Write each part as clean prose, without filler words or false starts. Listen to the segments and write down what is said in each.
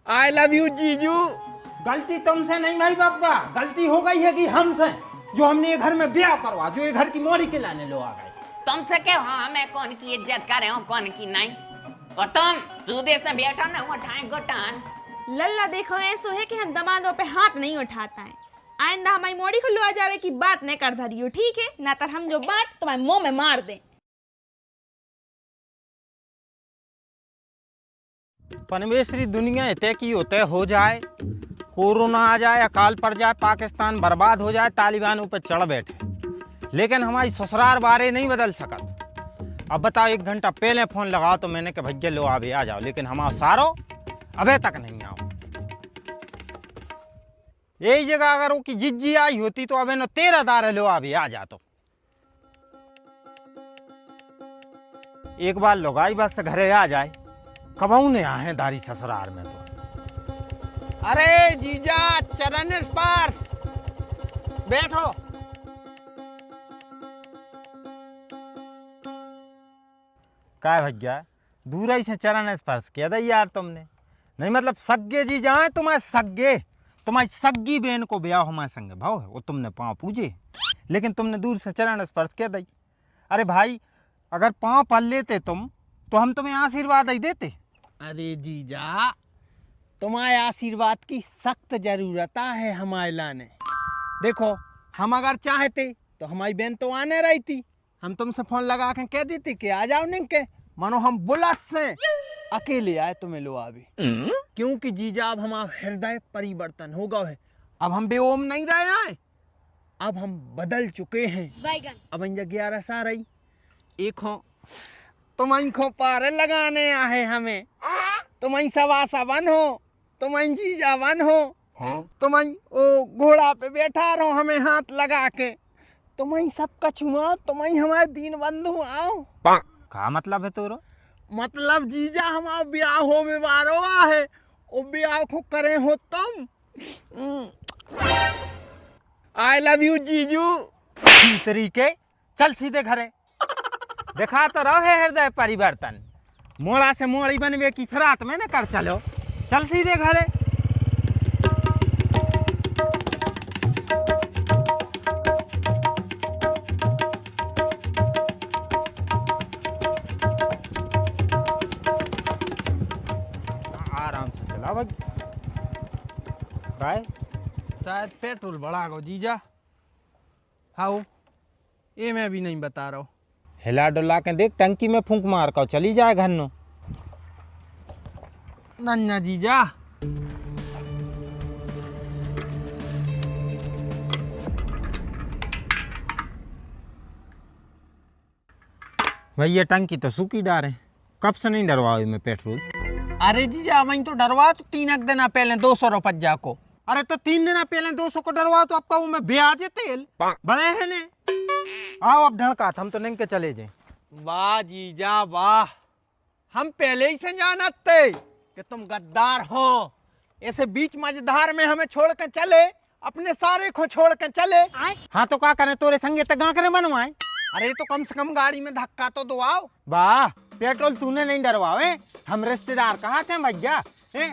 I love you जीजू। गलती तुमसे नहीं भाई बाबा, गलती हो गई है कि हमसे, जो हमने ये घर में ब्याह करवा, जो ये घर की मोड़ी के लाने लो आ गए। तुमसे क्या हाँ मैं कौन की इज्जत कर रहे हो कौन की नहीं। और तुम सूदे से बैठो ना उठाए घुटान। लल्ला देखो ऐसो है कि हम दमादों पे हाथ नहीं उठाता है। आइंदा हमारी मोड़ी को लो जावे की बात नहीं कर धरी हो, ठीक है ना? तर हम जो बात तुम्हारे मुंह में मार दे। परमेश्वरी दुनिया तय की होते हो जाए, कोरोना आ जाए, अकाल पड़ जाए, पाकिस्तान बर्बाद हो जाए, तालिबान ऊपर चढ़ बैठे, लेकिन हमारी ससुराल बारे नहीं बदल सकत। अब बताओ, 1 घंटा पहले फोन लगाओ तो मैंने कहा भैया लो अभी आ जाओ, लेकिन हमारा सारो अबे तक नहीं आओ। यही जगह अगर वो की जिज्जी आई होती तो अबे न 13 दारे लो अभी आ जा। तो एक बार लोगाई बस घरे आ जाए, कबू ने आहे दारी ससुराल में। तो अरे जीजा चरण स्पर्श बैठो। क्या भैया दूर ही से चरण स्पर्श किया था यार तुमने? नहीं मतलब सग्गे जी जाए तुम्हारे सग्गे, तुम्हारी सग्गी बहन को ब्याह हमारे संग भाव है, वो तुमने पाँव पूजे, लेकिन तुमने दूर से चरण स्पर्श किया था। अरे भाई अगर पाँव पल लेते तुम तो हम तुम्हें आशीर्वाद ही देते। अरे जीजा तुम्हारे आशीर्वाद की सख्त जरूरत है हमारे लाने। देखो हम अगर चाहते तो हमारी बहन तो आने रही थी, हम तुमसे फोन लगा के कह देते कि आ जाओ नहीं के, मानो हम बुलेट से अकेले आए तुम्हें लो अभी। क्योंकि जीजा अब हमारा हृदय परिवर्तन हो गया है, अब हम बेओम नहीं रहे आए, अब हम बदल चुके हैं। अब 11 सा रही एक हो तुम आंखों पारे लगाने आए हमें, तुम सवासा बन हो, तुम जीजा बन हो, तुम ओ घोड़ा पे बैठा रहो हमें हाथ लगा के, तुम सब कछुआ, तुम हमारे दीन बंधु आओ। क्या मतलब है तोरो? मतलब जीजा हमारा ब्याह हो विवारो है, ओ ब्याह को करे हो तुम। आई लव यू जीजू। तरीके चल सीधे घरे, देखा तो रहे हृदय परिवर्तन, मोड़ा से मोड़ी बनवे की फिरात में न कर चलो, चल सीधे घरे। आराम से चला भाई। शायद पेट्रोल बढ़ा गो जीजा। हाँ ये मैं भी नहीं बता रहा हूँ। हिला डुला के देख, टंकी में फूंक मार कर चली जाए घर नो। नन्ना जीजा भाई ये टंकी तो सूखी डारे, कब से नहीं डरवाओ में पेट्रोल? अरे जीजा मैं तो डरवा तो 3 दिन पहले 200 रुपया को। अरे तो 3 दिन पहले 200 को डरवाओ तो आपका वो में ब्याज तेल बड़े हैं ने। आओ अब ढड़का, हम तो नहीं के चले जाए। वाह जीजा वाह, हम पहले ही से जानते कि तुम गद्दार हो, ऐसे बीच मझधार में हमें छोड़ कर चले, अपने सारे को छोड़ कर चले। हाँ तो क्या करें, तोरे संगे तक करे बनवाए। अरे तो कम से कम गाड़ी में धक्का तो दो आओ। वाह पेट्रोल तूने नहीं डरवाए, हम रिश्तेदार कहाँ थे भैया?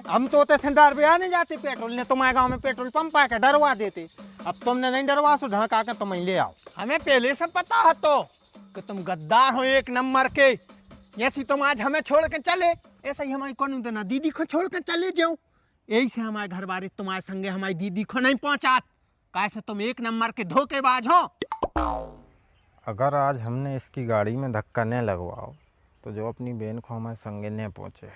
हम तो रिश्तेदार ब्याह नहीं जाते, पेट्रोल ने तुम्हारे गांव में पेट्रोल पंप आके डरवा देते। अब तुमने नहीं डरवा सो ढड़का के तुम ले आओ। हमें पहले से पता है तो कि तुम गद्दार हो 1 नंबर के। ऐसी तुम आज हमें छोड़ के चले, ऐसा ही हमारी कौन ना दीदी को छोड़ के चले जाओ। यही से हमारे घर वाले तुम्हारे संगे हमारी दीदी को नहीं पहुंचा, कैसे तुम 1 नंबर के धोखेबाज हो। अगर आज हमने इसकी गाड़ी में धक्का नहीं लगवाओ तो जो अपनी बहन को हमारे संगे नहीं पहुंचे।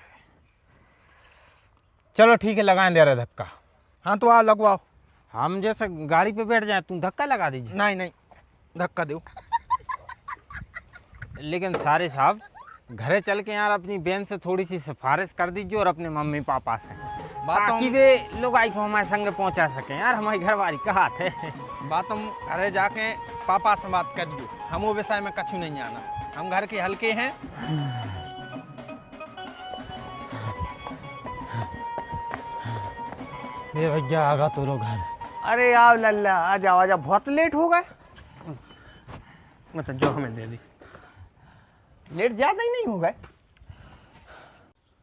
चलो ठीक है, लगाए दे रहे धक्का। हाँ तो आ लगवाओ। हम जैसे गाड़ी पे बैठ जाए तुम धक्का लगा दीजिए। नहीं नहीं धक्का दो। लेकिन सारे साहब घरे चल के यार अपनी बहन से थोड़ी सी सिफारिश कर दीजिए और अपने मम्मी पापा से, ताकि वे लोग आई को हमारे संग पहुंचा सकें। यार हमारी घरवाली कहा थे बात तुम घरे जाके पापा से बात करियो, हम वो विषय में कछु नहीं जाना, हम घर के हल्के हैं। ये भैया आगा तो लोग घर। अरे आओ लल्ला आ जाओ, बहुत लेट हो गए। मतलब जो हमें दे दी, लेट ज्यादा ही नहीं हो गए।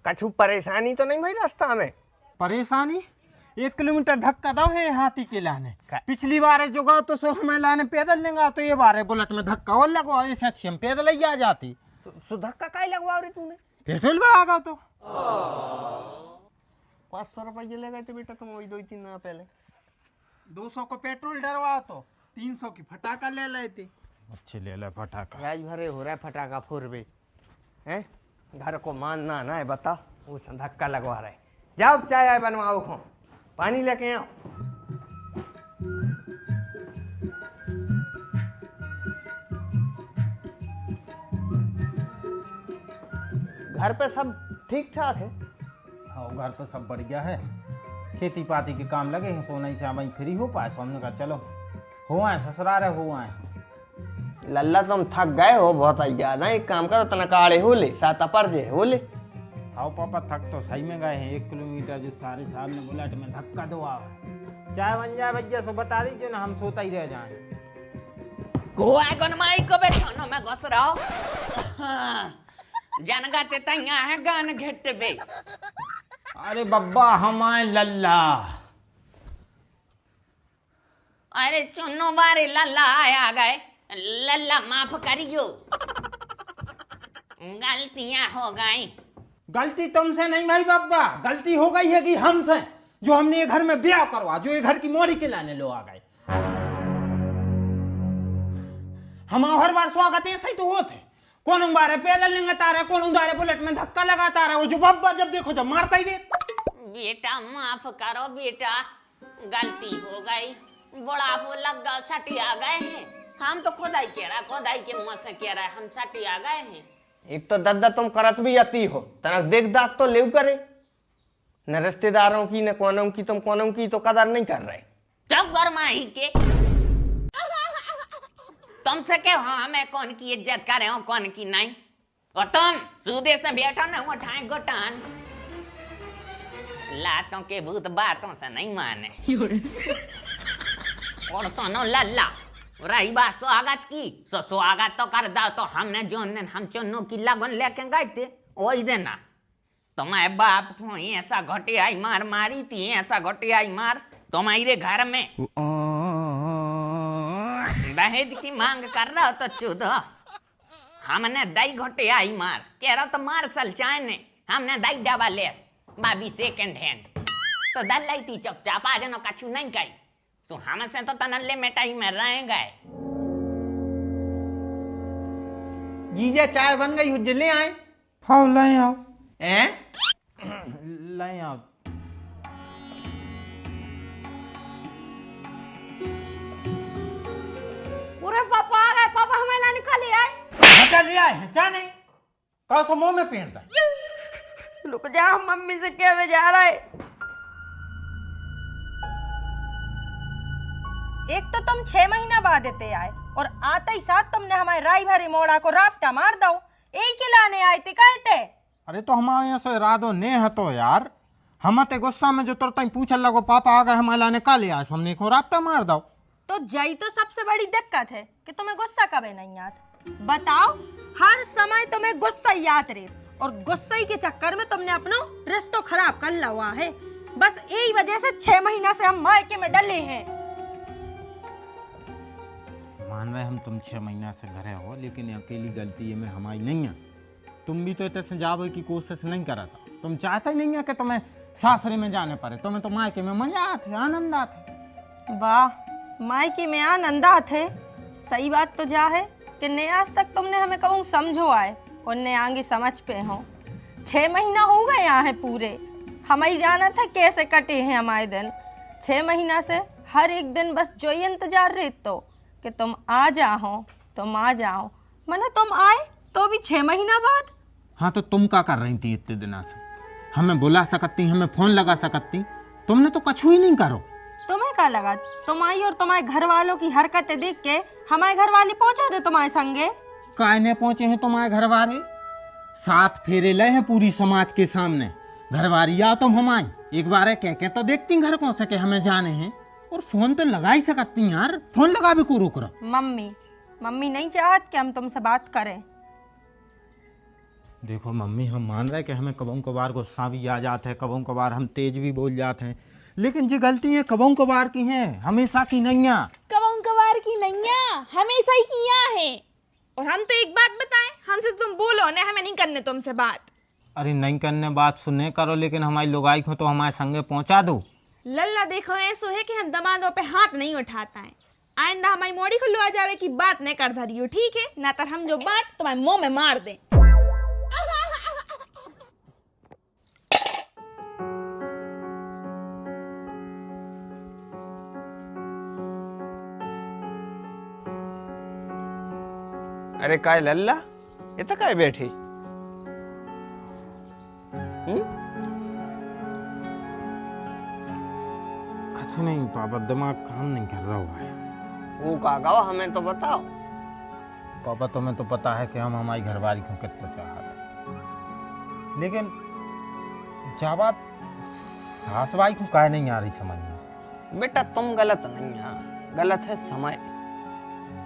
कछु परेशानी तो नहीं भाई रास्ता में? परेशानी 1 किलोमीटर धक्का दो है हाथी के लाने। पिछली बार जो गो तो सो हमें लाने पैदल लेंगा, तो ये बार बुलेट में धक्का और लगवा, ऐसे अच्छी हम पैदल ही आ जाती। सो धक्का काहे लगवा रही तूने? पेट्रोल में आ गया तो 500 रुपये ले गए थे बेटा तुम वही 2-3 दिन पहले। 200 को पेट्रोल डरवा तो 300 की फटाका ले लेते। अच्छे ले ले फटाका। राज भरे हो रहा है फटाका फोड़बे हैं, घर को मानना ना है बता, वो धक्का लगवा रहे। जाओ चाय आए बनवाओ, खो पानी लेके आओ। घर पे सब ठीक ठाक है? हाँ घर पे सब बढ़िया है, खेती पाती के काम लगे हैं, सोना ही से वहीं फ्री हो पाए, सो हमने कहा चलो हो आए ससुराल है हो आए। लल्ला तुम थक गए हो बहुत ही ज्यादा, एक काम करो तना काले हो ले सात पर जे हो ले। आओ पापा थक तो सही में गए हैं, 1 किलोमीटर जो सारे साहब ने बुलेट में धक्का दो आओ। चाय बन जाए भैया, सो बता दीजिए ना, हम सोता ही रह जाए। गोआ गनमाई को बैठो ना मैं घुस रहा हूँ। जन गाते तैया है गान घेट बे। अरे बब्बा हम आए लल्ला। अरे चुन्नो बारे लल्ला आया गए, लल्ला माफ करियो, गलतियां हो गई। गलती तुमसे नहीं भाई बब्बा, गलती हो गई है कि हमसे, जो हमने ये घर में ब्याह करवा, जो ये घर की मोरी के लाने लो आ गए। हम हर बार स्वागत ऐसा ही तो होते, कौन बारे पैदल निगता रहा, कौन बारे बुलेट में धक्का लगाता रहा, वो जो बब्बा जब देखो जब मारता ही दे। बेटा माफ करो बेटा, गलती हो गई, बड़ा वो लग गया, सटी आ गए हैं। हम तो खुदाई कह रहा, खुदाई के मुंह से कह रहा है, हम सटी आ गए हैं। एक तो दद्दा तुम करत भी आती हो, तनक देख दाख तो लेव करे, न रिश्तेदारों की न कोनों की, तुम कोनों की तो कदर नहीं कर रहे। चुप कर माही के, तुमसे क्या हो हमें कौन की इज्जत करे हो कौन की नहीं। और तुम सूदे से बैठो ना उठाए घुटान, लातों के भूत बातों से नहीं माने। और सुनो लल्ला, रही बात स्वागत की, सो स्वागत तो कर दो, तो हमने जो दिन हम चुन्नू की लगन लेके गए थे वही देना। तुम्हारे बाप को ऐसा घटियाई मार मारी थी, ऐसा घटियाई मार तुम्हारे घर में दहेज की मांग कर रहा हो तो चुदो, हमने दई घटियाई मार कह रहा तो मार्शल चाइने, हमने दई डबल लेस बाबी सेकंड हैंड, तो दल लाई थी चुपचाप आ जनो कछु नहीं कही। सो हमसे तो तनल्ले मेटाई में रह गए। जीजा चाय बन गई, हुज्जे ले आए। हाँ ले आओ। हैं? ले आओ। पूरे पापा आ गए, पापा हमें लाने खाली आए। हटा ले आए हैं, क्या नहीं कहो सो मुंह में पेड़ दे। रुक जाओ, मम्मी से क्या में जा रहा है। एक तो तुम 6 महीना बाद देते आए, और आते ही साथ तुमने हमारे राई भरी मोड़ा को राफ्टा मार दो। एक ही लाने आए थे कहते। अरे तो हमारे यहाँ से इरादो ने है तो यार, हम ते गुस्सा में जो तुरंत ही पूछने लगो पापा आ गए हमारे लाने का ले आए, हमने को राफ्टा मार दो। तो जई तो सबसे बड़ी दिक्कत है कि तुम्हें गुस्सा कभी नहीं आता। बताओ, हर समय तुम्हें गुस्सा याद रहे, और गुस्से के चक्कर में तुमने अपना रिश्ता खराब कर लिया है। बस यही वजह से 6 महीना से हम मायके में डले हैं। मान रहे हम तुम 6 महीना से घरे हो, लेकिन अकेली गलती में हमारी नहीं है। तुम भी तो इतने जावे की कोशिश नहीं करा था, तुम चाहते ही नहीं है कि तुम्हें सासरे में जाने पड़े, तुम्हें तो मायके में मजा आते, आनंद आते। वाह, मायके में आनंद आते। सही बात तो जा है कि ने आज तक तुमने हमें कहूँ समझो आए, और ने आगे समझ पे हो। 6 महीना हो गए यहाँ है पूरे, हमें जाना था कैसे कटे हैं हमारे दिन। 6 महीना से हर एक दिन बस जो ही इंतजार रहे तो कि तुम आ जाओ, तुम आ जाओ। मना तुम आए तो भी 6 महीना बाद। हाँ तो तुम क्या कर रही थी इतने दिनों से? हमें बुला सकती, हमें फोन लगा सकती, तुमने तो कछु ही नहीं करो। तुम्हें क्या लगा तुम आई और तुम्हारे घर वालों की हरकतें देख के हमारे घर वाले पहुंचा दे तुम्हारे संगे? काय ने पहुंचे हैं तुम्हारे घर वाले? 7 फेरे ले हैं पूरी समाज के सामने, घर वाली या तुम हम आई एक बार कह के तो देखती घर कौन से के हमें जाने हैं, और फोन तो लगा ही सकती यार, फोन लगा भी को रुक रहा। मम्मी नहीं चाहत कि हम तुमसे बात करें। देखो मम्मी, हम मान रहे हैं कि हमें कबों कबार गुस्सा भी आ जाता है, कबों कबार हम तेज भी बोल जाते हैं, लेकिन ये गलतियाँ कबों कबार की हैं, हमेशा की नहीं है। कबम कबार की नैया हमेशा ही किया है। और हम तो एक बात बताएं, हमसे तुम बोलो ना, हमें नहीं करने तुमसे बात। अरे नहीं करने बात सुनने करो, लेकिन हमारी लुगाई को तो हमारे संगे पहुंचा दो। लल्ला देखो ऐसो है कि हम दमादों पे हाथ नहीं उठाता है। आइंदा हमारी मोड़ी खुल्लो आ जावे की बात नहीं कर धरी हो, ठीक है ना? तर हम जो बात तुम्हारे मुंह में मार दें। अरे काय लल्ला, ये तो काय बैठी? कुछ नहीं पापा, दिमाग काम नहीं कर रहा हुआ है। वो का गाओ, हमें तो बताओ। पापा तुम्हें तो पता है कि हम हमारी घरवाली को कितना चाहते हैं, लेकिन क्या बात सास भाई को काहे नहीं आ रही समझ में? बेटा तुम गलत नहीं है, गलत है समय।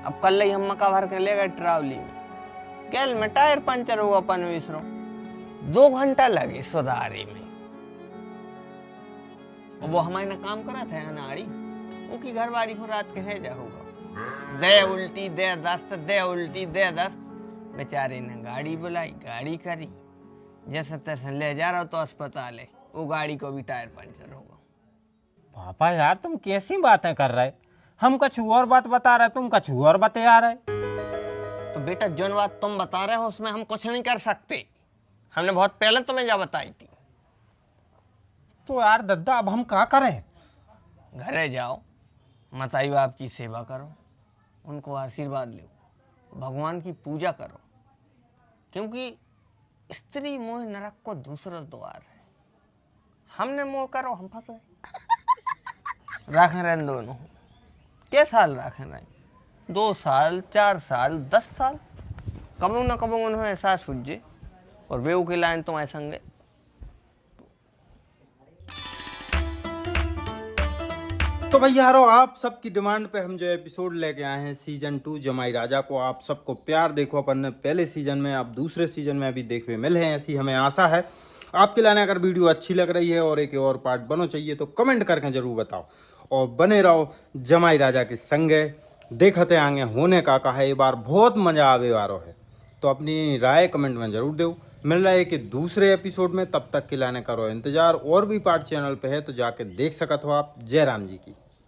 अब कल ही हम मक्का भर के ले गए ट्रावली में, गैल में टायर पंचर हुआ अपन विसरो, 2 घंटा लगी सुधारी में। वो हमारे काम करा था अनाड़ी, वो की घरवाली को रात के है जा होगा, दे उल्टी दे दस्त, दे उल्टी दे दस्त। बेचारे ने गाड़ी बुलाई, गाड़ी करी, जैसे तैसे ले जा रहा हो तो अस्पताल है, वो गाड़ी को भी टायर पंचर होगा। पापा यार तुम कैसी बातें कर रहे? हम कुछ और बात बता रहे, तुम कुछ और बता रहे। तो बेटा जो बात तुम बता रहे हो उसमें हम कुछ नहीं कर सकते, हमने बहुत पहले तुम्हें जा बताई थी। तो यार दद्दा अब हम क्या करें? घरे जाओ, मताई बाप की सेवा करो, उनको आशीर्वाद लो, भगवान की पूजा करो, क्योंकि स्त्री मोह नरक को दूसरा द्वार है। हमने मोह करो, हम फंस गए। राखें रहने दोनों, क्या साल राखें रहे? 2 साल, 4 साल, 10 साल, कबू न कबू उन्हें एहसास हुज्जे और बेऊ की लाइन तुम्हारे संगे। तो भैयारो, आप सबकी डिमांड पे हम जो एपिसोड लेके आए हैं सीजन 2 जमाई राजा को, आप सबको प्यार देखो अपन ने पहले सीजन में, अब दूसरे सीजन में अभी देखने मिले हैं, ऐसी हमें आशा है। आपके लाने अगर वीडियो अच्छी लग रही है और एक और पार्ट बनो चाहिए तो कमेंट करके जरूर बताओ, और बने रहो जमाई राजा के संगे। देखते आगे होने का है, ये बार बहुत मजा आवे वारो है, तो अपनी राय कमेंट में जरूर दो। मिल रहा है कि दूसरे एपिसोड में, तब तक के लाने करो इंतजार। और भी पार्ट चैनल पे है तो जाके देख सकते हो आप। जय राम जी की।